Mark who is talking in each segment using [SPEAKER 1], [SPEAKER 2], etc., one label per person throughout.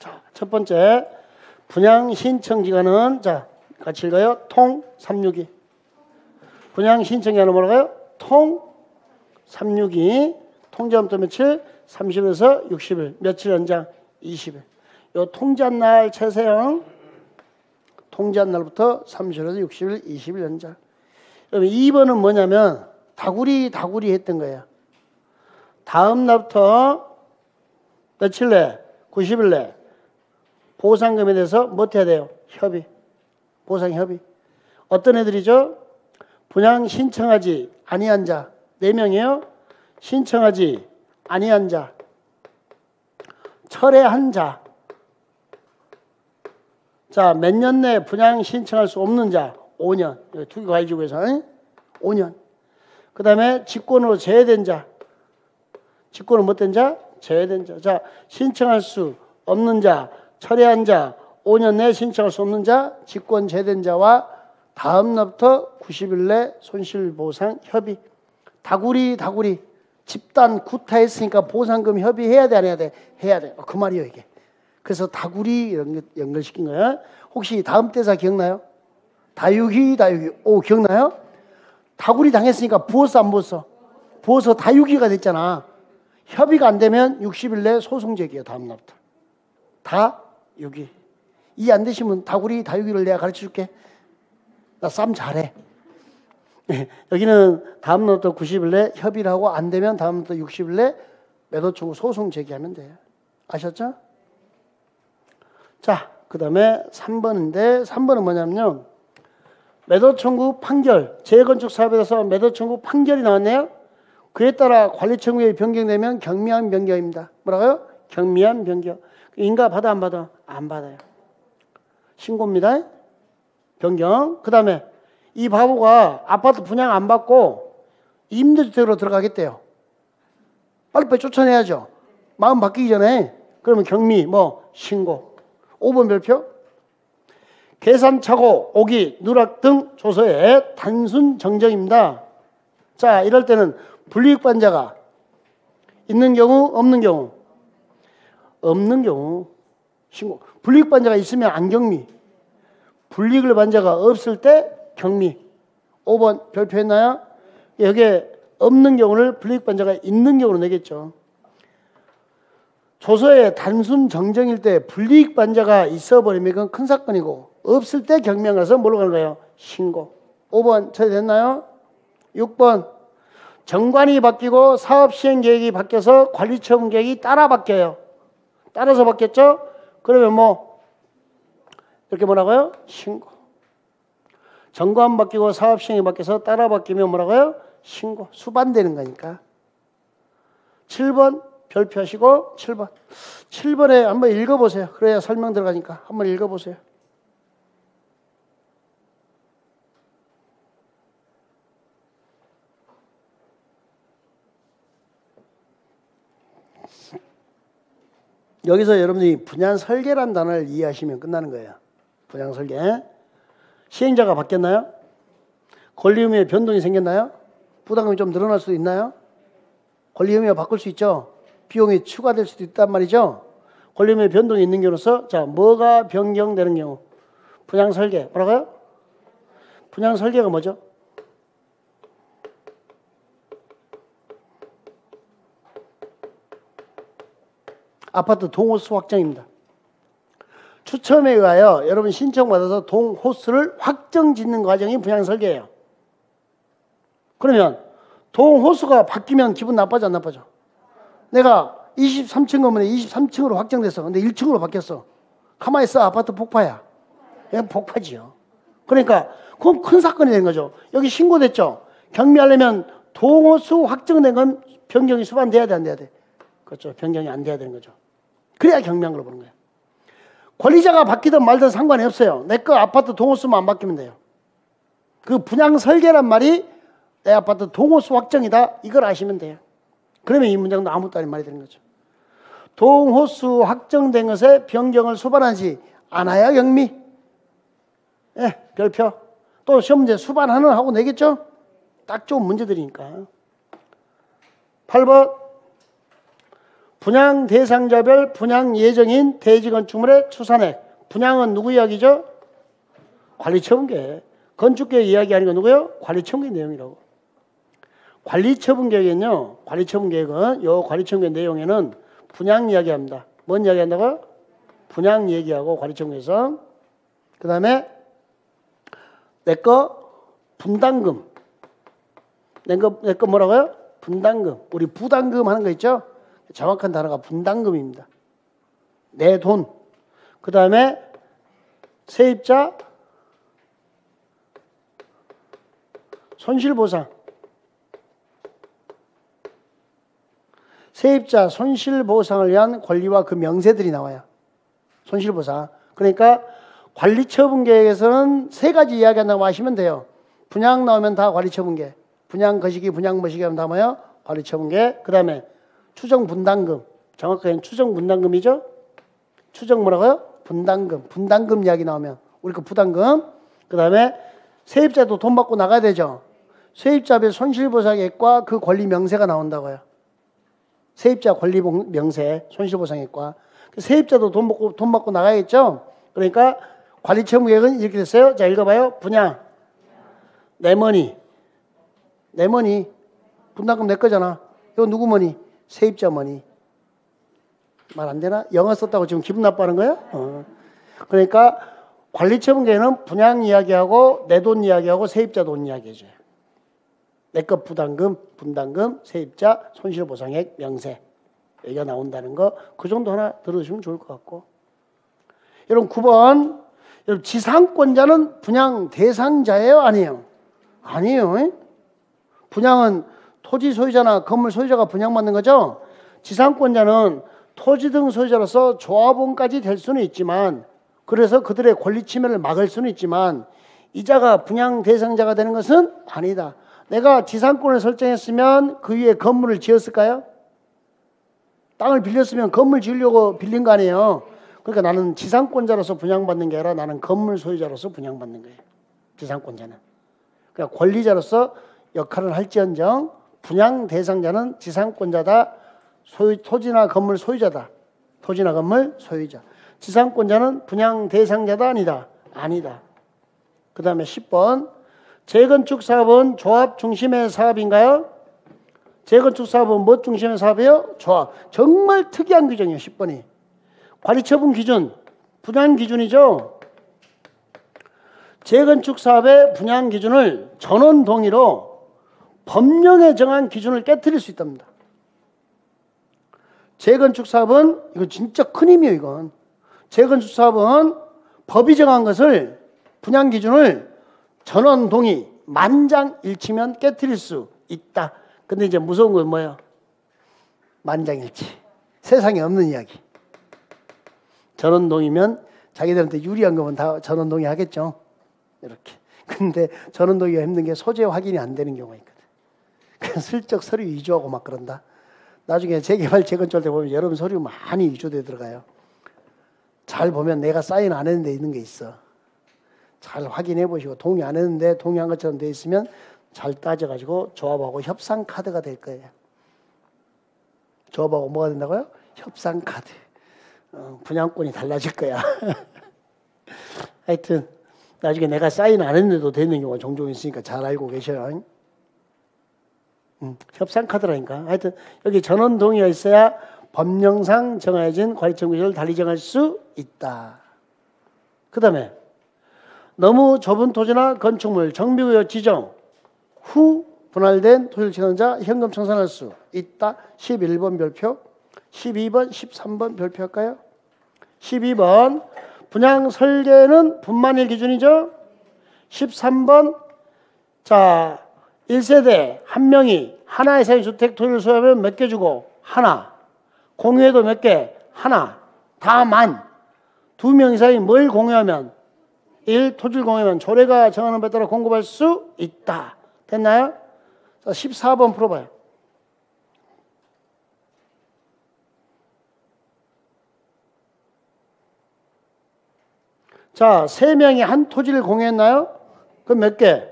[SPEAKER 1] 자, 첫 번째 분양 신청 기간은 자 같이 읽어요. 통 362. 분양 신청 기간은 뭐라고요? 통 362. 통제부터 며칠? 30에서 60일. 며칠 연장? 20일. 요 통제한 날 채세요. 통제한 날부터 30에서 60일, 20일 연장. 그러면 2번은 뭐냐면 다구리 했던 거예요. 다음 날부터 며칠 내? 90일 내. 보상금에 대해서 뭐 해야 돼요? 협의. 보상 협의. 어떤 애들이죠? 분양 신청하지 아니한 자 4명이에요. 신청하지 아니한 자, 철회한 자. 자, 몇 년 내에 분양 신청할 수 없는 자 5년. 투기과외지구에서 5년. 그 다음에 직권으로 제외된 자. 직권으로 못된 자? 제외된 자. 자, 신청할 수 없는 자, 철회한 자, 5년 내에 신청할 수 없는 자, 직권 제외된 자와 다음 날부터 90일 내 손실보상 협의. 다구리. 집단 구타했으니까 보상금 협의해야 돼, 안 해야 돼? 해야 돼. 그 말이에요, 이게. 그래서 다구리 이런 거 연결시킨 거예요. 혹시 다음 대사 기억나요? 다육이. 오, 기억나요? 다구리 당했으니까 부었어, 안 부었어? 부어서 다육이가 됐잖아. 협의가 안 되면 60일 내 소송 제기야, 다음 날부터. 다육이. 이해 안 되시면 다구리를 내가 가르쳐 줄게. 나 싸움 잘해. 여기는 다음 날부터 90일 내 협의를 하고 안 되면 다음 날부터 60일 내 매도 청구 소송 제기하면 돼요. 아셨죠? 자, 그 다음에 3번인데 3번은 뭐냐면요. 매도 청구 판결. 재건축 사업에 대해서 매도 청구 판결이 나왔네요. 그에 따라 관리 청구에 변경되면 경미한 변경입니다. 뭐라고요? 경미한 변경. 인가 받아 안 받아? 안 받아요. 신고입니다. 변경. 그 다음에 이 바보가 아파트 분양 안 받고 임대주택으로 들어가겠대요. 빨리빨리 쫓아내야죠. 마음 바뀌기 전에. 그러면 경미, 신고. 5번 별표. 계산착오, 오기, 누락 등 조서의 단순 정정입니다. 자, 이럴 때는 불이익반자가 있는 경우, 없는 경우. 없는 경우 신고. 불이익반자가 있으면 안 경미. 불이익을 반자가 없을 때 경미. 5번 별표했나요? 여기에 없는 경우를 불이익반자가 있는 경우로 내겠죠. 조서의 단순 정정일 때 불이익반자가 있어버리면 그건 큰 사건이고 없을 때 경미한 가서 뭘로 가는 거예요? 신고. 5번 처리됐나요? 6번 정관이 바뀌고 사업시행계획이 바뀌어서 관리처분계획이 따라 바뀌어요. 따라서 바뀌었죠? 그러면 이렇게 뭐라고요? 신고. 정관 바뀌고 사업시행이 바뀌어서 따라 바뀌면 뭐라고요? 신고. 수반되는 거니까. 7번 별표하시고 7번. 7번에 한번 읽어보세요. 그래야 설명 들어가니까 한번 읽어보세요. 여기서 여러분들이 분양설계라는 단어를 이해하시면 끝나는 거예요. 분양설계. 시행자가 바뀌었나요? 권리 의무에 변동이 생겼나요? 부담금이 좀 늘어날 수도 있나요? 권리 의무가 바꿀 수 있죠. 비용이 추가될 수도 있단 말이죠. 권리 의무에 변동이 있는 경우로서 자, 뭐가 변경되는 경우? 분양설계. 뭐라고요? 분양설계가 뭐죠? 아파트 동호수 확정입니다. 추첨에 의하여 여러분 신청받아서 동호수를 확정 짓는 과정이 분양설계예요. 그러면 동호수가 바뀌면 기분 나빠져 안 나빠져? 내가 23층 건물에 23층으로 확정됐어. 근데 1층으로 바뀌었어. 가만히 있어. 아파트 폭파야. 그냥 폭파지요. 그러니까 그건 큰 사건이 된 거죠. 여기 신고됐죠. 경미하려면 동호수 확정된 건 변경이 수반돼야 돼 안 돼야 돼? 그렇죠. 변경이 안 돼야 되는 거죠. 그래야 경미한 걸로 보는 거예요. 권리자가 바뀌든 말든 상관이 없어요. 내 거 아파트 동호수만 안 바뀌면 돼요. 그 분양 설계란 말이 내 아파트 동호수 확정이다. 이걸 아시면 돼요. 그러면 이 문장도 아무것도 아닌 말이 되는 거죠. 동호수 확정된 것에 변경을 수반하지 않아야 경미. 예, 별표. 또 시험 문제 수반하는 하고 내겠죠? 딱 좋은 문제들이니까. 8번. 분양 대상자별 분양 예정인 대지건축물의 추산액. 분양은 누구 이야기죠? 관리처분계획. 건축계획 이야기하는 건 누구요? 관리처분계획 내용이라고. 관리처분계획은요. 관리처분계획은 요 관리처분계획 내용에는 분양 이야기합니다. 뭔 이야기한다고요? 분양 얘기하고 관리처분계획에서. 그 다음에 내거 분담금. 내거 뭐라고요? 분담금. 우리 부담금 하는 거 있죠? 정확한 단어가 분담금입니다. 내 돈. 그 다음에 세입자 손실보상. 세입자 손실보상을 위한 권리와 그 명세들이 나와요. 손실보상. 그러니까 관리처분계획에서는 세 가지 이야기한다고 하시면 돼요. 분양 나오면 다 관리처분계획. 분양 거시기, 분양 뭐시기 하면 다 뭐예요? 관리처분계획. 그 다음에 추정분담금. 정확하게는 추정분담금이죠. 추정 뭐라고요? 분담금. 분담금 이야기 나오면 우리 그 부담금. 그 다음에 세입자도 돈 받고 나가야 되죠. 세입자별 손실보상액과 그 권리 명세가 나온다고요. 세입자 권리 명세, 손실보상액과. 세입자도 돈 받고 나가야겠죠. 그러니까 관리처분계획은 이렇게 됐어요. 자, 읽어봐요. 분양. 내 머니. 내 머니. 분담금 내 거잖아. 이거 누구 머니? 세입자 머니. 말 안 되나? 영어 썼다고 지금 기분 나빠하는 거야? 그러니까 관리처분계획은 분양 이야기하고 내 돈 이야기하고 세입자 돈 이야기해줘요. 내 것 부담금, 분담금, 세입자, 손실보상액, 명세. 여기가 나온다는 거. 그 정도 하나 들어주시면 좋을 것 같고. 여러분 9번. 여러분 지상권자는 분양 대상자예요? 아니에요? 아니에요. 분양은 토지 소유자나 건물 소유자가 분양받는 거죠. 지상권자는 토지 등 소유자로서 조합원까지 될 수는 있지만, 그래서 그들의 권리 침해를 막을 수는 있지만 이자가 분양 대상자가 되는 것은 아니다. 내가 지상권을 설정했으면 그 위에 건물을 지었을까요? 땅을 빌렸으면 건물 지으려고 빌린 거 아니에요. 그러니까 나는 지상권자로서 분양받는 게 아니라 나는 건물 소유자로서 분양받는 거예요. 지상권자는. 그러니까 권리자로서 역할을 할지언정 분양 대상자는 지상권자다. 토지나 건물 소유자다. 토지나 건물 소유자. 지상권자는 분양 대상자다. 아니다. 아니다. 그 다음에 10번. 재건축 사업은 조합 중심의 사업인가요? 재건축 사업은 뭐 중심의 사업이에요? 조합. 정말 특이한 규정이에요. 10번이. 관리처분 기준, 분양 기준이죠. 재건축 사업의 분양 기준을 전원 동의로 법령에 정한 기준을 깨트릴 수 있답니다. 재건축 사업은 이거 진짜 큰 힘이에요. 이건 재건축 사업은 법이 정한 것을 분양 기준을 전원 동의 만장일치면 깨트릴 수 있다. 근데 이제 무서운 건 뭐예요? 만장일치. 세상에 없는 이야기. 전원 동의면 자기들한테 유리한 거면 다 전원 동의 하겠죠. 이렇게. 근데 전원 동의가 힘든 게 소재 확인이 안 되는 경우가 있거든. 그냥 슬쩍 서류 위조하고 막 그런다. 나중에 재개발 재건축할 때 보면 여러분 서류 많이 위조돼 들어가요. 잘 보면 내가 사인 안 했는데 있는 게 있어. 잘 확인해 보시고 동의 안 했는데 동의한 것처럼 돼 있으면 잘 따져가지고 조합하고 협상 카드가 될 거예요. 조합하고 뭐가 된다고요? 협상 카드. 분양권이 달라질 거야. 하여튼 나중에 내가 사인 안 했는데도 되는 경우가 종종 있으니까 잘 알고 계셔요. 협상 카드라니까. 하여튼 여기 전원 동의가 있어야 법령상 정해진 관리처분 기준을 달리 정할 수 있다. 그 다음에 너무 좁은 토지나 건축물 정비구역 지정 후 분할된 토지를 지정자 현금 청산할 수 있다. 11번 별표. 12번, 13번 별표할까요? 12번 분양 설계는 분만일 기준이죠. 13번 자 1세대 한 명이 하나 이상의 주택 토지를 소유하면 몇 개 주고? 하나. 공유해도 몇 개? 하나. 다만 2명 이상이 뭘 공유하면? 1. 토지를 공유하면 조례가 정하는 바에 따라 공급할 수 있다. 됐나요? 자, 14번 풀어봐요. 자, 3명이 한 토지를 공유했나요? 그럼 몇 개?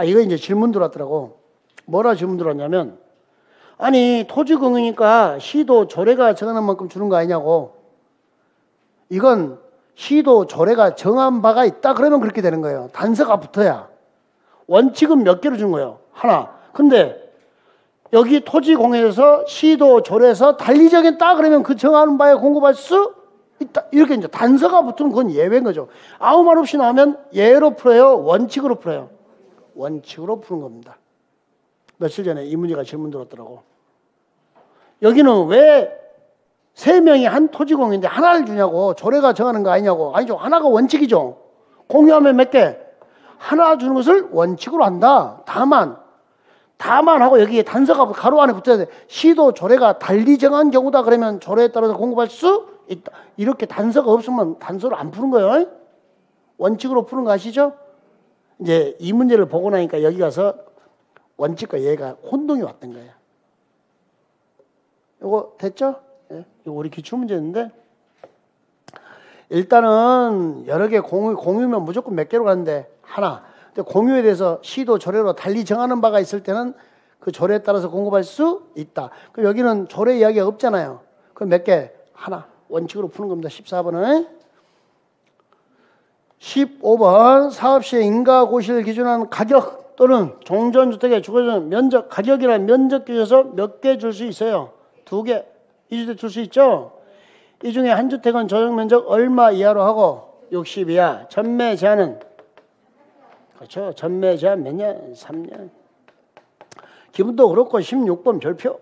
[SPEAKER 1] 이거 이제 질문 들어왔더라고. 뭐라 질문 들어왔냐면, 아니 토지공유니까 시도 조례가 정하는 만큼 주는 거 아니냐고. 이건 시도 조례가 정한 바가 있다 그러면 그렇게 되는 거예요. 단서가 붙어야. 원칙은 몇 개로 주는 거예요? 하나. 근데 여기 토지공유에서 시도 조례에서 달리 정했다 그러면 그 정하는 바에 공급할 수 있다. 이렇게 이제 단서가 붙으면 그건 예외인 거죠. 아무 말 없이 나오면 예로 풀어요? 원칙으로 풀어요? 원칙으로 푸는 겁니다. 며칠 전에 이 문제가 질문 들었더라고. 여기는 왜 3명이 한 토지공유인데 하나를 주냐고. 조례가 정하는 거 아니냐고. 아니죠. 하나가 원칙이죠. 공유하면 몇 개? 하나 주는 것을 원칙으로 한다. 다만 하고 여기에 단서가 가로 안에 붙어야 돼. 시도 조례가 달리 정한 경우다 그러면 조례에 따라서 공급할 수 있다. 이렇게 단서가 없으면 단서를 안 푸는 거예요. 원칙으로 푸는 거 아시죠? 이제 이 문제를 보고 나니까 여기 가서 원칙과 얘가 혼동이 왔던 거예요. 이거 됐죠? 예? 이거 우리 기출문제인데 일단은 여러 개 공유면 무조건 몇 개로 가는데 하나. 근데 공유에 대해서 시도 조례로 달리 정하는 바가 있을 때는 그 조례에 따라서 공급할 수 있다. 그럼 여기는 조례 이야기가 없잖아요. 그럼 몇 개? 하나. 원칙으로 푸는 겁니다. 14번은 15번 사업시의 인가고시를 기준한 가격 또는 종전주택의 주거지는 면적, 가격이란 면적 기준에서 몇 개 줄 수 있어요? 2개. 2주택 줄 수 있죠? 이 중에 한 주택은 조정면적 얼마 이하로 하고 60 이하. 전매 제한은 그렇죠. 전매 제한 몇 년? 3년. 기분도 그렇고 16번 별표.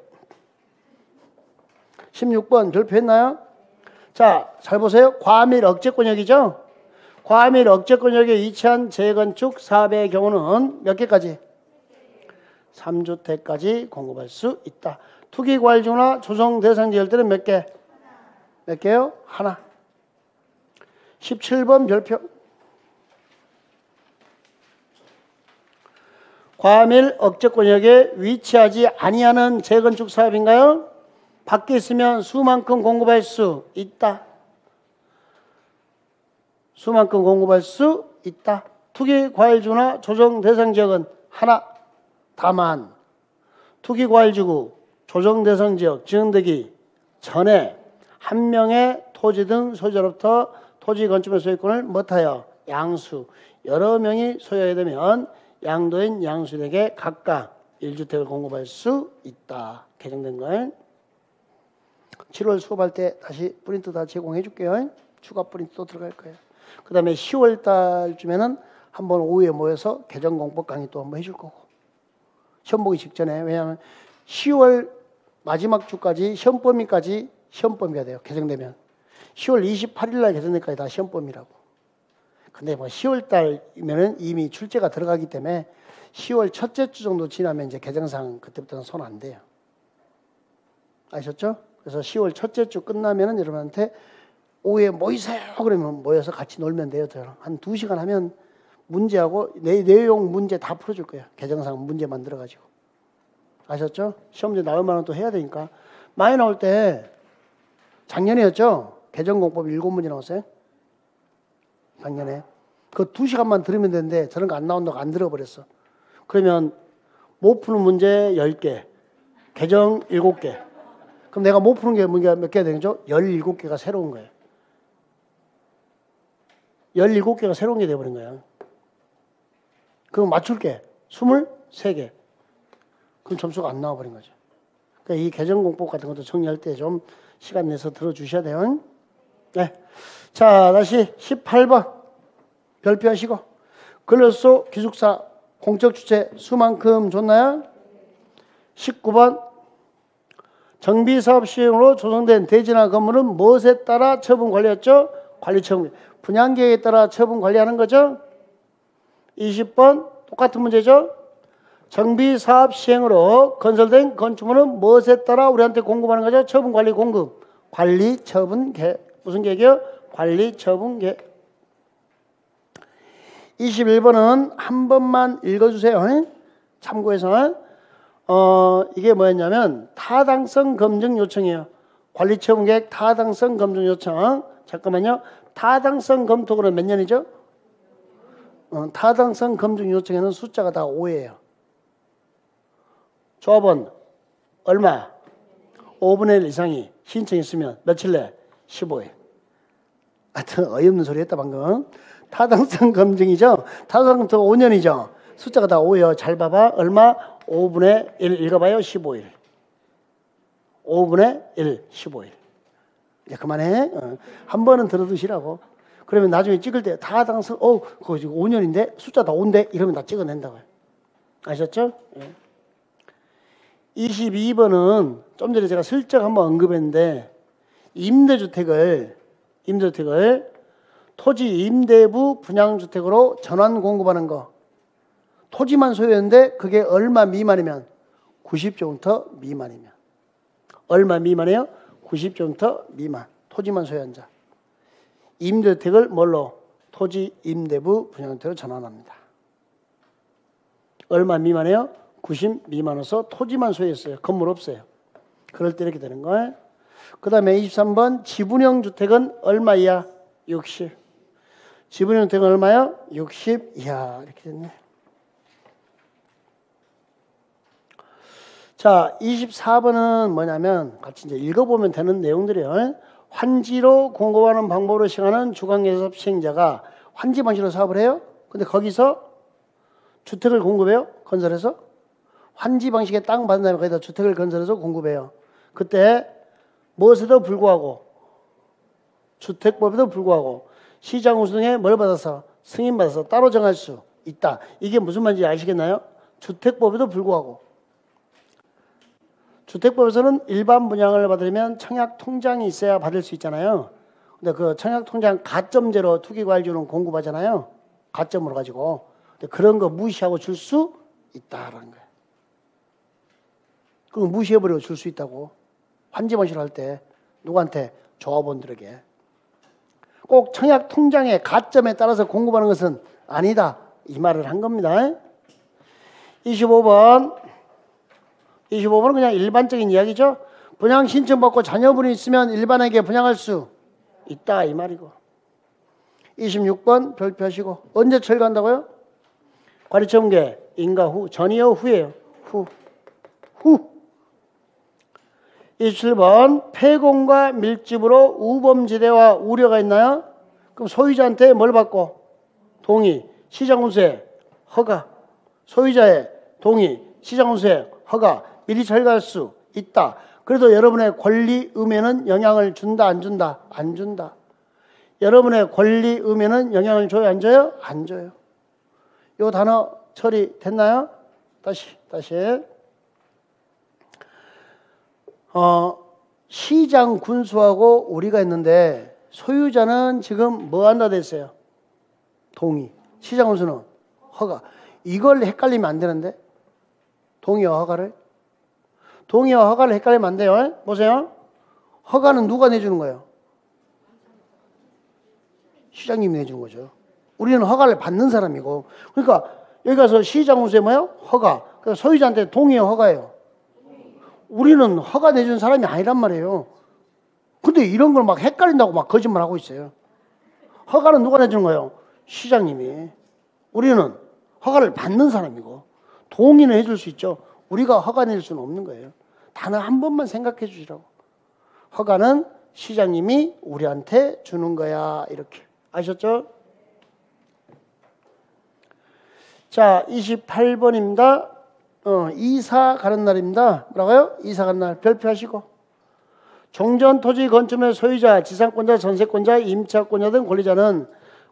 [SPEAKER 1] 16번 별표했나요? 자, 잘 보세요. 과밀 억제권역이죠? 과밀 억제권역에 위치한 재건축 사업의 경우는 몇 개까지? 3주택까지 공급할 수 있다. 투기과일주나 조정 대상 지을 때는 몇 개? 몇 개요? 하나. 17번 별표. 과밀 억제권역에 위치하지 아니하는 재건축 사업인가요? 밖에 있으면 수만큼 공급할 수 있다. 수만큼 공급할 수 있다. 투기과일주나 조정 대상 지역은 하나. 다만 투기과일지구 조정 대상 지역 지정되기 전에 한 명의 토지 등 소유자로부터 토지 건축의 소유권을 못하여 양수 여러 명이 소유하게 되면 양도인 양수인에게 각각 1주택을 공급할 수 있다. 개정된 걸 7월 수업할 때 다시 프린트 다 제공해 줄게요. 추가 프린트 또 들어갈 거예요. 그 다음에 10월 달쯤에는 한번 오후에 모여서 개정공법 강의 또 한번 해줄 거고 시험 보기 직전에. 왜냐하면 10월 마지막 주까지 시험범위까지 시험범위가 돼요. 개정되면 10월 28일 날 개정되기까지 다 시험범위라고. 근데 뭐 10월 달이면은 이미 출제가 들어가기 때문에 10월 첫째 주 정도 지나면 이제 개정상 그때부터는 손 안 돼요. 아셨죠? 그래서 10월 첫째 주 끝나면은 여러분한테 오후에 모이세요 그러면 모여서 같이 놀면 돼요. 한 2시간 하면 문제하고 내용 문제 다 풀어줄 거예요. 개정상 문제 만들어가지고. 아셨죠? 시험지 나올 만한 또 해야 되니까. 많이 나올 때 작년에였죠? 개정공법 7문제 나왔어요. 작년에. 그 2시간만 들으면 되는데 저런 거 안 나온다고 안 들어버렸어. 그러면 못 푸는 문제 10개, 개정 7개. 그럼 내가 못 푸는 게 몇 개가 되겠죠? 17개가 새로운 거예요. 17개가 새로운 게 돼버린 거야. 그럼 맞출게. 23개. 그럼 점수가 안 나와버린 거죠. 그러니까 이 개정공법 같은 것도 정리할 때 좀 시간 내서 들어주셔야 돼요. 네. 자, 다시 18번. 별표하시고. 근로소 기숙사 공적 주체 수만큼 줬나요? 19번. 정비사업 시행으로 조성된 대지나 건물은 무엇에 따라 처분 관리였죠? 관리 처분. 분양계획에 따라 처분 관리하는 거죠? 20번 똑같은 문제죠? 정비사업 시행으로 건설된 건축물은 무엇에 따라 우리한테 공급하는 거죠? 처분 관리 공급. 관리 처분 계획. 무슨 계획이요? 관리 처분 계획. 21번은 한 번만 읽어주세요. 참고해서. 이게 뭐였냐면 타당성 검증 요청이에요. 관리 처분 계획 타당성 검증 요청. 잠깐만요. 타당성 검토는 몇 년이죠? 타당성 검증 요청에는 숫자가 다 5예요. 조합원 얼마? 5분의 1 이상이 신청했으면 며칠 내? 15일. 하여튼 어이없는 소리 했다 방금. 타당성 검증이죠. 타당성부터 5년이죠. 숫자가 다 5예요. 잘 봐봐. 얼마? 5분의 1 읽어봐요. 15일. 5분의 1 15일. 이제 그만해. 한 번은 들어두시라고. 그러면 나중에 찍을 때 타당성 그거 지금 5년인데 숫자 다 5인데 이러면 다 찍어낸다고요. 아셨죠? 22번은 좀 전에 제가 슬쩍 한번 언급했는데 임대주택을 토지 임대부 분양주택으로 전환 공급하는 거. 토지만 소유했는데 그게 얼마 미만이면? 90제곱미터 미만이면. 얼마 미만이에요? 90제곱미터 미만. 토지만 소유한 자. 임대주택을 뭘로? 토지 임대부 분양주택으로 전환합니다. 얼마 미만이에요? 90 미만으로서 토지만 소유했어요. 건물 없어요. 그럴 때 이렇게 되는 거예요. 그 다음에 23번 지분형 주택은 얼마 이하? 60. 지분형 주택은 얼마요? 60 이하. 이렇게 됐네. 자, 24번은 뭐냐면 같이 이제 읽어보면 되는 내용들이에요. 환지로 공급하는 방법으로 시행하는 주관계사업 시행자가 환지 방식으로 사업을 해요. 근데 거기서 주택을 공급해요. 건설해서. 환지 방식의 땅 받은 다음에 거기다 주택을 건설해서 공급해요. 그때 무엇에도 불구하고 주택법에도 불구하고 시장 우수등에 뭘 받아서? 승인받아서 따로 정할 수 있다. 이게 무슨 말인지 아시겠나요? 주택법에도 불구하고. 주택법에서는 일반 분양을 받으려면 청약통장이 있어야 받을 수 있잖아요. 근데 그 청약통장 가점제로 투기과일주는 공급하잖아요. 가점으로 가지고. 근데 그런 거 무시하고 줄 수 있다라는 거예요. 그럼 무시해버리고 줄 수 있다고. 환지 방식을 할 때 누구한테? 조합원들에게. 꼭 청약통장의 가점에 따라서 공급하는 것은 아니다. 이 말을 한 겁니다. 25번은 그냥 일반적인 이야기죠. 분양 신청받고 자녀분이 있으면 일반에게 분양할 수 있다 이 말이고. 26번 별표하시고. 언제 철거한다고요? 관리처분계 인가 후. 전이요 후예요. 후. 27번 폐공과 밀집으로 우범지대와 우려가 있나요? 그럼 소유자한테 뭘 받고? 동의. 시장운수에 허가. 소유자의 동의. 시장운수에 허가. 미리 철거할 수 있다. 그래도 여러분의 권리 의무에는 영향을 준다 안 준다? 안 준다. 여러분의 권리 의무에는 영향을 줘요 안 줘요? 안 줘요. 요 단어 처리됐나요? 다시. 시장 군수하고 우리가 있는데 소유자는 지금 뭐 한다 됐어요? 동의. 시장 군수는 허가. 이걸 헷갈리면 안 되는데. 동의와 허가를. 동의와 허가를 헷갈리면 안 돼요. 보세요. 허가는 누가 내주는 거예요? 시장님이 내주는 거죠. 우리는 허가를 받는 사람이고. 그러니까 여기 가서 시장 군수에 뭐예요? 허가. 그러니까 소유자한테 동의와 허가예요. 우리는 허가 내준 사람이 아니란 말이에요. 근데 이런 걸 막 헷갈린다고 막 거짓말하고 있어요. 허가는 누가 내주는 거예요? 시장님이. 우리는 허가를 받는 사람이고 동의는 해줄 수 있죠. 우리가 허가 낼 수는 없는 거예요. 단어 한 번만 생각해 주시라고. 허가는 시장님이 우리한테 주는 거야. 이렇게. 아셨죠? 자, 28번입니다. 이사 가는 날입니다. 뭐라고요? 이사 가는 날. 별표하시고. 종전 토지 건축물의 소유자, 지상권자, 전세권자, 임차권자 등 권리자는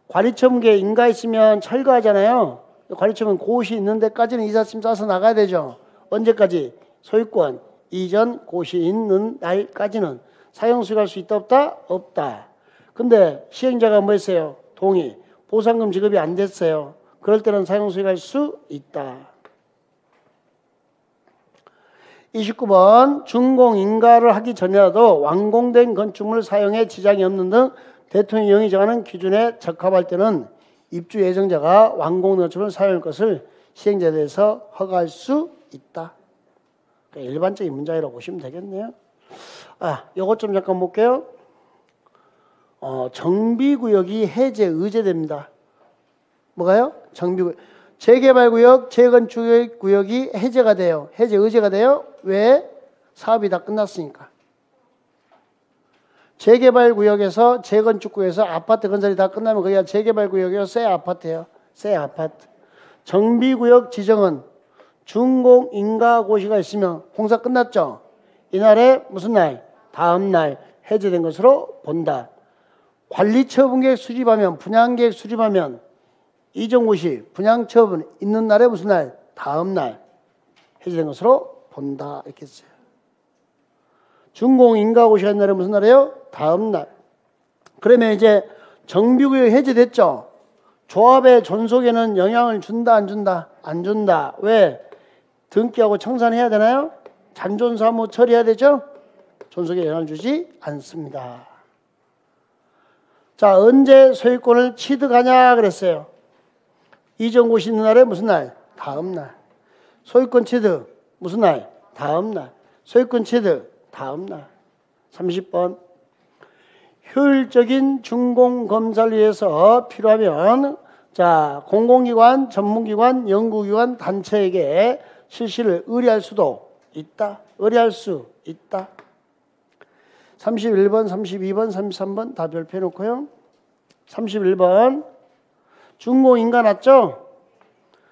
[SPEAKER 1] 관리처분계에 인가 있으면 철거하잖아요. 관리처분 고시 있는 데까지는 이삿짐 싸서 나가야 되죠. 언제까지? 소유권 이전 고시 있는 날까지는 사용 수익할 수 있다 없다? 없다. 근데 시행자가 뭐 했어요? 동의. 보상금 지급이 안 됐어요. 그럴 때는 사용 수익할 수 있다. 29번 준공 인가를 하기 전이라도 완공된 건축물 사용에 지장이 없는 등 대통령이 정하는 기준에 적합할 때는 입주 예정자가 완공된 건축물을 사용할 것을 시행자에 대해서 허가할 수 있다. 그러니까 일반적인 문장이라고 보시면 되겠네요. 요것 좀 잠깐 볼게요. 정비구역이 해제 의제됩니다. 뭐가요? 정비구역. 재개발구역, 재건축구역이 해제가 돼요. 해제 의제가 돼요. 왜? 사업이 다 끝났으니까. 재개발구역에서 재건축구에서 아파트 건설이 다 끝나면 거기가 재개발구역이요. 새 아파트예요. 새 아파트. 정비구역 지정은 준공인가고시가 있으면 공사 끝났죠. 이날에 무슨 날? 다음 날 해제된 것으로 본다. 관리처분계획 수립하면 분양계획 수립하면 이전고시 분양처분 있는 날에 무슨 날? 다음 날 해제된 것으로 본다. 이렇게 했어요. 준공인가고시가 있는 날에 무슨 날이에요? 다음 날. 그러면 이제 정비구역 해제됐죠. 조합의 존속에는 영향을 준다 안 준다? 안 준다. 왜? 등기하고 청산해야 되나요? 잔존사무 처리해야 되죠? 존속에 영향을 주지 않습니다. 자, 언제 소유권을 취득하냐 그랬어요. 이전고시 있는 날에 무슨 날? 다음 날. 소유권 취득 무슨 날? 다음 날. 소유권 취득 다음 날. 30번. 효율적인 준공검사를 위해서 필요하면 자, 공공기관, 전문기관, 연구기관, 단체에게 실시를 의뢰할 수도 있다. 의뢰할 수 있다. 31번, 32번, 33번 다 별표해 놓고요. 31번. 준공인가 났죠?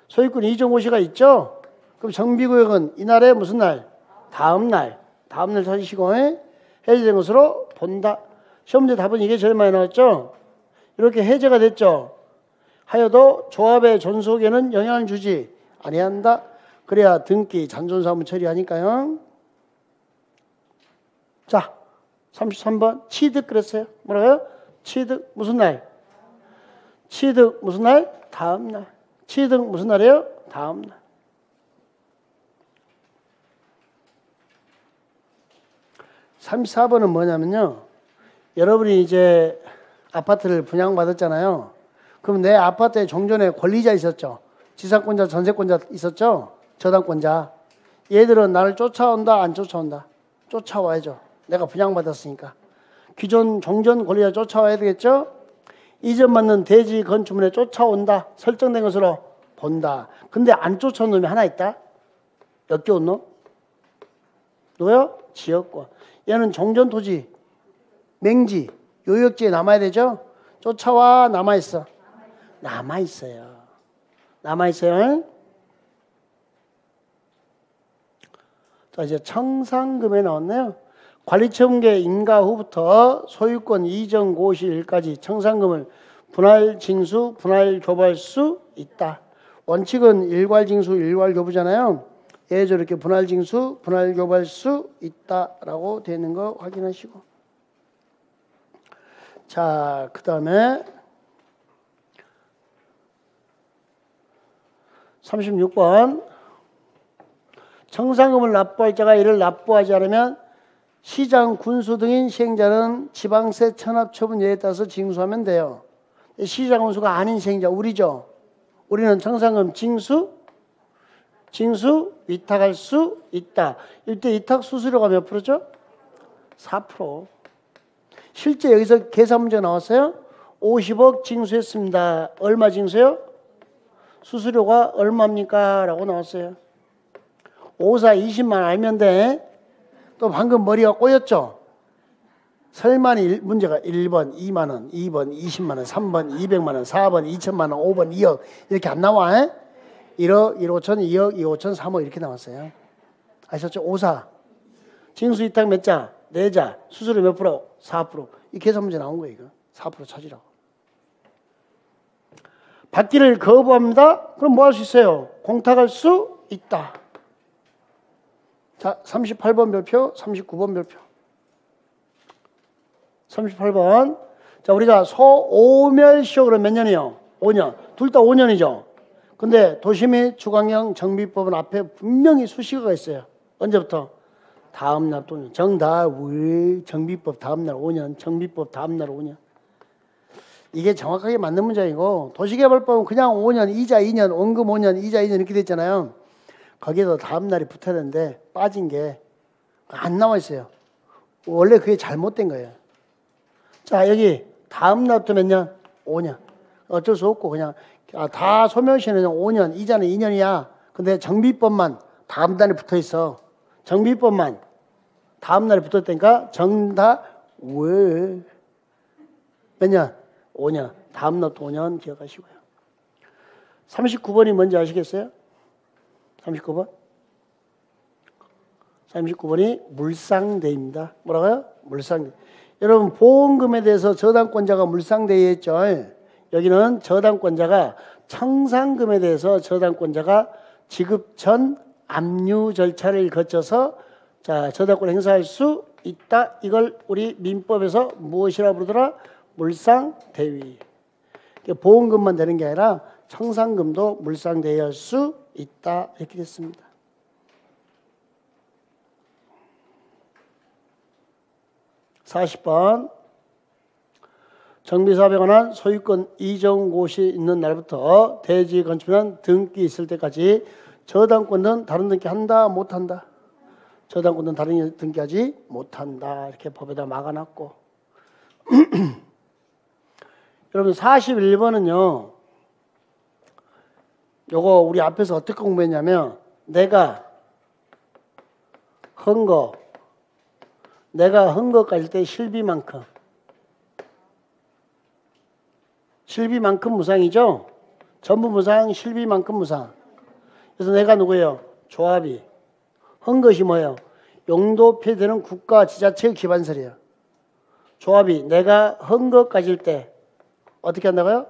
[SPEAKER 1] 소유권 이전고시가 있죠? 그럼 정비구역은 이날에 무슨 날? 다음 날. 다음 날 찾으시고 해제된 것으로 본다. 시험문제 답은 이게 제일 많이 나왔죠? 이렇게 해제가 됐죠? 하여도 조합의 존속에는 영향을 주지 아니한다. 그래야 등기 잔존사무 처리하니까요. 자, 33번 취득 그랬어요. 뭐라고요? 취득 무슨 날? 취득 무슨 날? 다음 날. 취득 무슨 날이에요? 다음 날. 34번은 뭐냐면요. 여러분이 이제 아파트를 분양받았잖아요. 그럼 내 아파트에 종전에 권리자 있었죠. 지상권자, 전세권자 있었죠. 저당권자. 얘들은 나를 쫓아온다, 안 쫓아온다? 쫓아와야죠. 내가 분양받았으니까. 기존 종전 권리자 쫓아와야 되겠죠. 이전 받는 대지 건축물에 쫓아온다. 설정된 것으로 본다. 근데 안 쫓아온 놈이 하나 있다. 역겨운 놈. 누구요? 지역권. 얘는 종전 토지, 맹지, 요역지에 남아야 되죠. 쫓아와 남아있어. 남아있어요. 남아있어요. 자, 이제 청산금에 나왔네요. 관리처분계 인가 후부터 소유권 이전 고시일까지 청산금을 분할 징수, 분할 교부할 수 있다. 원칙은 일괄 징수, 일괄 교부잖아요. 예저 이렇게 분할 징수, 분할 교부할 수 있다라고 되어 있는 거 확인하시고. 자, 그 다음에 36번. 청산금을 납부할 자가 이를 납부하지 않으면 시장, 군수 등인 시행자는 지방세 천합처분 예에 따라서 징수하면 돼요. 시장, 군수가 아닌 시행자 우리죠. 우리는 청산금 징수, 위탁할 수 있다. 이때 위탁 수수료가 몇 프로죠? 4%. 실제 여기서 계산 문제가 나왔어요. 50억 징수했습니다. 얼마 징수요? 수수료가 얼마입니까? 라고 나왔어요. 54 20만 알면 돼. 또 방금 머리가 꼬였죠? 설마니 문제가 1번 2만 원, 2번 20만 원, 3번 200만 원, 4번 2천만 원, 5번 2억 이렇게 안 나와. 1억, 1억 5천, 2억, 2억 5천, 3억 이렇게 나왔어요. 아셨죠? 54. 징수 위탁 몇 자? 4자. 수수료 몇 프로? 4%. 이 계산 문제 나온 거예요. 이거. 4% 찾으라고. 받기를 거부합니다. 그럼 뭐 할 수 있어요? 공탁할 수 있다. 자, 38번 별표, 39번 별표. 38번. 자, 우리가 소오멸시효로 몇 년이요? 5년. 둘 다 5년이죠. 근데 도시및 주관경 정비법은 앞에 분명히 수식어가 있어요. 언제부터? 다음 날 또는 정답 정비법 다음 날 5년, 정비법 다음 날 5년. 이게 정확하게 맞는 문장이고 도시개발법은 그냥 5년, 이자 2년, 원금 5년, 이자 2년 이렇게 됐잖아요. 거기에도 다음 날이 붙어야 되는데 빠진 게 안 나와 있어요. 원래 그게 잘못된 거예요. 자, 여기 다음 날부터 몇 년? 5년. 어쩔 수 없고 그냥 다 소멸시효는 5년, 이자는 2년이야. 근데 정비법만 다음 달에 붙어 있어. 정비법만 다음 날에 붙었다니까 정답 왜? 몇 년? 5년. 다음 날도 5년 기억하시고요. 39번이 뭔지 아시겠어요? 39번? 39번이 물상대입니다. 뭐라고요? 물상대. 여러분 보험금에 대해서 저당권자가 물상대에 있죠. 여기는 저당권자가 청산금에 대해서 저당권자가 지급 전 압류 절차를 거쳐서 자, 저당권을 행사할 수 있다. 이걸 우리 민법에서 무엇이라 부르더라? 물상대위. 보험금만 되는 게 아니라 청산금도 물상대위할 수 있다. 이렇게 됐습니다. (40번) 정비사업에 관한 소유권 이전고시 있는 날부터 대지 건축물은 등기 있을 때까지 저당권은 다른 등기 한다 못한다? 저당권은 다른 등기하지 못한다. 이렇게 법에다 막아놨고 여러분 41번은요. 요거 우리 앞에서 어떻게 공부했냐면 내가 헌거 가질 때 실비만큼 무상이죠. 전부 무상, 실비만큼 무상. 그래서 내가 누구예요? 조합이. 헌 것이 뭐예요? 용도 폐되는 국가 지자체의 기반설이에요. 조합이 내가 헌 것 가질 때 어떻게 한다고요?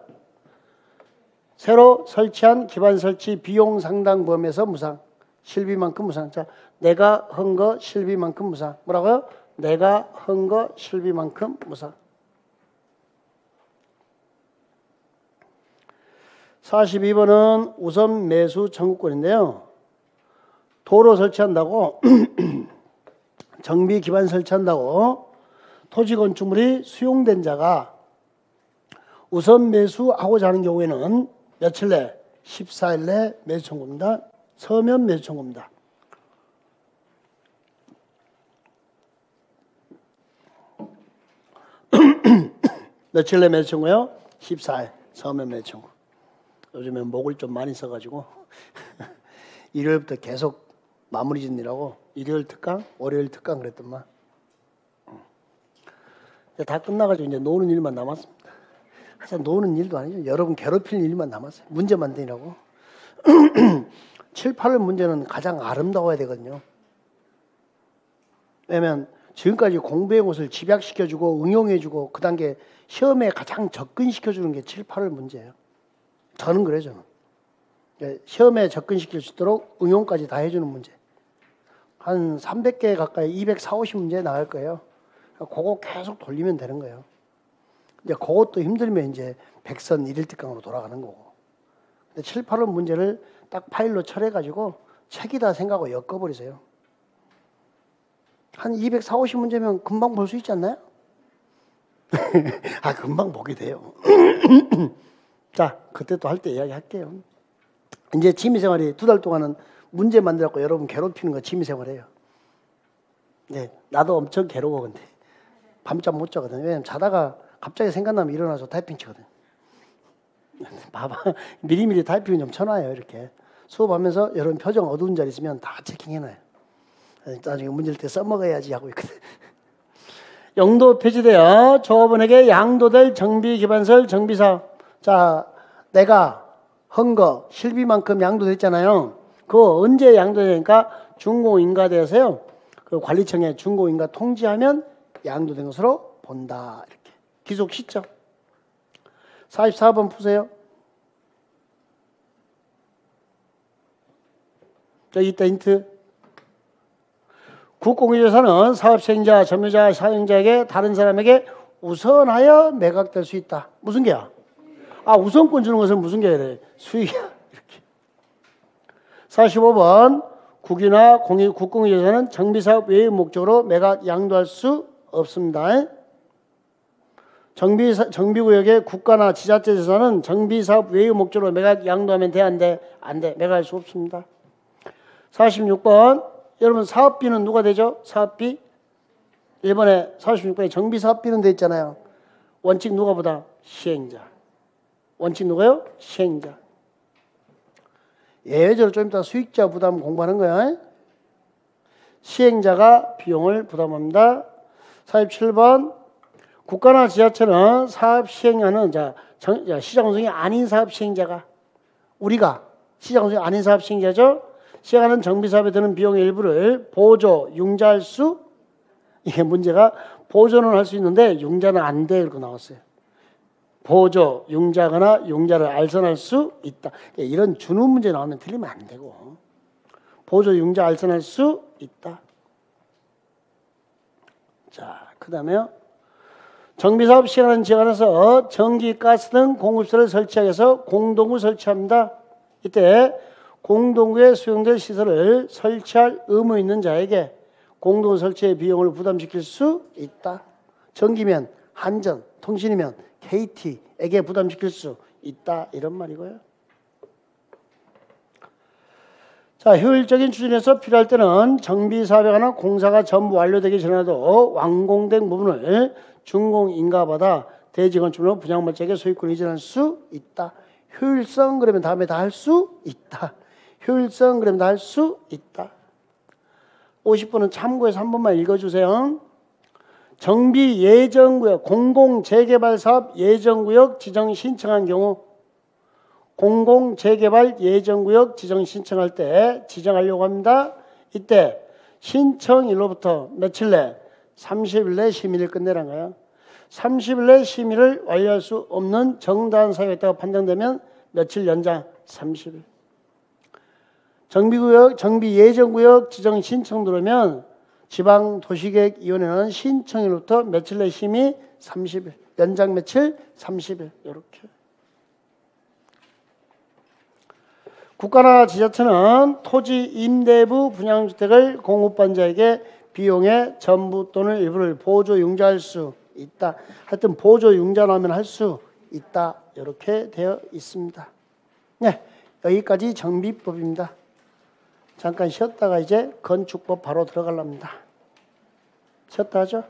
[SPEAKER 1] 새로 설치한 기반 설치 비용 상당 범위에서 무상. 실비만큼 무상. 자, 내가 헌 거 실비만큼 무상. 뭐라고요? 내가 헌 거 실비만큼 무상. 42번은 우선 매수 청구권인데요. 도로 설치한다고 정비 기반 설치한다고 토지 건축물이 수용된 자가 우선 매수하고자 하는 경우에는 며칠 내? 14일 내 매수 청구입니다. 서면 매수 청구입니다. 며칠 내 매수 청구요? 14일 서면 매수 청구. 요즘에 목을 좀 많이 써가지고 일요일부터 계속 마무리 짓느라고 일요일 특강, 월요일 특강 그랬더만 다 끝나가지고 이제 노는 일만 남았습니다. 하여튼 노는 일도 아니죠. 여러분 괴롭히는 일만 남았어요. 문제 만드느라고. 7, 8월 문제는 가장 아름다워야 되거든요. 왜냐면 지금까지 공부해 온 것을 집약시켜주고 응용해주고 그 단계 시험에 가장 접근시켜주는 게 7, 8월 문제예요. 저는 그래요. 저는. 시험에 접근시킬 수 있도록 응용까지 다 해주는 문제. 한 300개 가까이 240, 50문제 나갈 거예요. 그거 계속 돌리면 되는 거예요. 이제 그것도 힘들면 이제 백선 1일 특강으로 돌아가는 거고. 근데 7, 8월 문제를 딱 파일로 처리해가지고 책이다 생각하고 엮어버리세요. 한 240, 50문제면 금방 볼 수 있지 않나요? 아, 금방 보게 돼요. 자, 그때 또 할 때 이야기 할게요. 이제 취미생활이 2달 동안은 문제 만들었고 여러분 괴롭히는 거 취미생활이에요. 네, 나도 엄청 괴로워 근데 밤잠 못 자거든요. 왜냐면 자다가 갑자기 생각나면 일어나서 타이핑 치거든요. 봐봐, 미리미리 타이핑 좀 쳐놔요. 이렇게 수업하면서 여러분 표정 어두운 자리 있으면 다 체킹해놔요. 나중에 문제일 때 써먹어야지 하고 있거든. 용도 폐지되어 조합원에게 양도될 정비기반설 정비사업. 자, 내가 헌 거 실비만큼 양도됐잖아요. 그거 언제 양도되니까 준공인가돼서요. 그 관리청에 준공인가 통지하면 양도된 것으로 본다. 이렇게 기속 시점. 44번 푸세요. 여기 있다 힌트. 국공유재산은 사업시행자, 점유자, 사용자에게 다른 사람에게 우선하여 매각될 수 있다. 무슨 개야? 아, 우선권 주는 것은 무슨 개야? 수익이야. 이렇게. 45번 국유나 국공유재산은 정비사업 외의 목적으로 매각 양도할 수 없습니다. 정비구역의 국가나 지자체 재산은 정비사업 외의 목적으로 매각 양도하면 돼? 안 돼? 안 돼. 매각할 수 없습니다. 46번 여러분 사업비는 누가 되죠? 사업비 1번에 46번에 정비사업비는 돼 있잖아요. 원칙 누가 보다? 시행자. 원칙 누가요? 시행자. 예외적으로 좀 이따 수익자 부담 공부하는 거야. 시행자가 비용을 부담합니다. 47번 국가나 지자체는 사업 시행하는 시장운송이 아닌 사업 시행자가 우리가 시장운송이 아닌 사업 시행자죠. 시행하는 정비사업에 드는 비용의 일부를 보조, 융자할 수 이게 문제가 보조는 할 수 있는데 융자는 안 돼 이렇게 나왔어요. 보조, 융자거나 융자를 알선할 수 있다. 이런 준우 문제 나오면 틀리면 안 되고 보조, 융자 알선할 수 있다. 자, 그 다음에요. 정비사업 시행하는 지역 안에서 전기, 가스 등 공급시설을 설치하기 위해서 공동구 설치합니다. 이때 공동구에 수용될 시설을 설치할 의무 있는 자에게 공동구 설치의 비용을 부담시킬 수 있다. 전기면 한전, 통신이면 KT에게 부담시킬 수 있다. 이런 말이고요. 자, 효율적인 추진에서 필요할 때는 정비사업에 관한 공사가 전부 완료되기 전에도 완공된 부분을 준공인가받아 대지건축물로 분양물자에게 소유권을 이전할 수 있다. 효율성 그러면 다음에 다 할 수 있다. 효율성 그러면 다 할 수 있다. 50번은 참고해서 한 번만 읽어주세요. 정비 예정구역, 공공재개발사업 예정구역 지정 신청한 경우 공공재개발 예정구역 지정 신청할 때 지정하려고 합니다. 이때 신청일로부터 며칠 내 30일 내 심의를 끝내라는 거예요. 30일 내 심의를 완료할 수 없는 정당한 사유가 있다고 판정되면 며칠 연장 30일. 정비 예정구역 지정 신청 들어오면 지방도시계획위원회는 신청일로부터 며칠 내 심의 30일, 연장 며칠 30일 이렇게. 국가나 지자체는 토지 임대부 분양주택을 공급받은 자에게 비용의 전부 또는 일부를 보조 융자할 수 있다. 하여튼 보조 융자라면 할 수 있다. 이렇게 되어 있습니다. 네, 여기까지 정비법입니다. 잠깐 쉬었다가 이제 건축법 바로 들어가랍니다. 쉬었다 하죠?